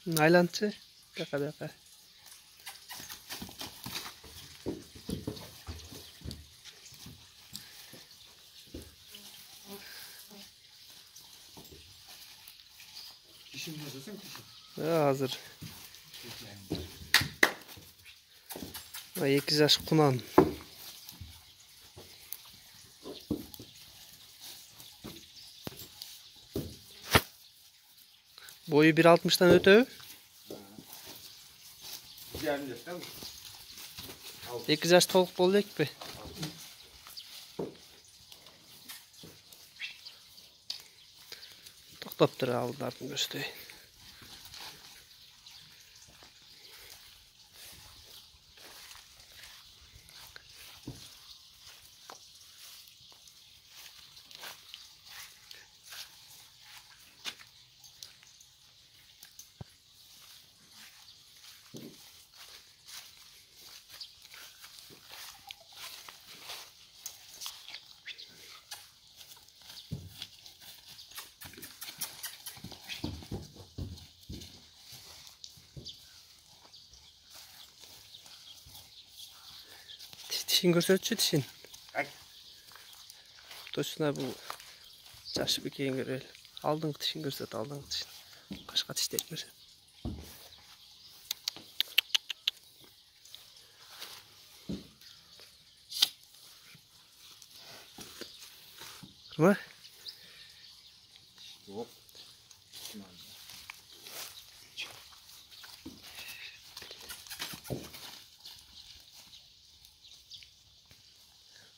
Айланчы. Бияка. Kişinin yazıyorsun kişi. Hazır. 2 yaş kunan. Boyu 1.60'dan ötö. Yarın yaş değil mi? 2 yaş толук болду экпи? Токтоп тур алдардын көздөй. Tişin көрсөтчү tişin. Точно бул жашып экенин көрөлү. Алдыңкы tişin көрсөт, алдыңкы tişin. Башка tişтерди көрсөт. Кырма? Yok.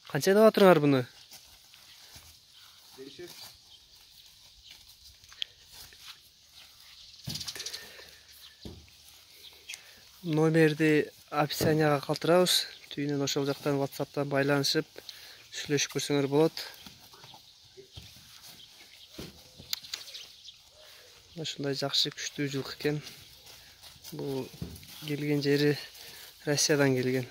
Канчада отуруңар буну? Değişir. Номерди описанияга калтырабыз. Түйүнөн ошол жактан WhatsApp'тан байланышып сүйлөшүп көрсөңөр болот. Ушундай жакшы күчтүү жылкы экен. Бул келген жери Россиядан келген.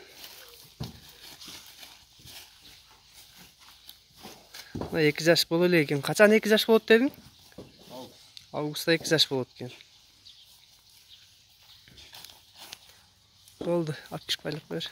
2 жаш боло эле экен. Качан 2 жаш болот дедиң? Августта 2 жаш болот экен. Болду, 60 байлык бер.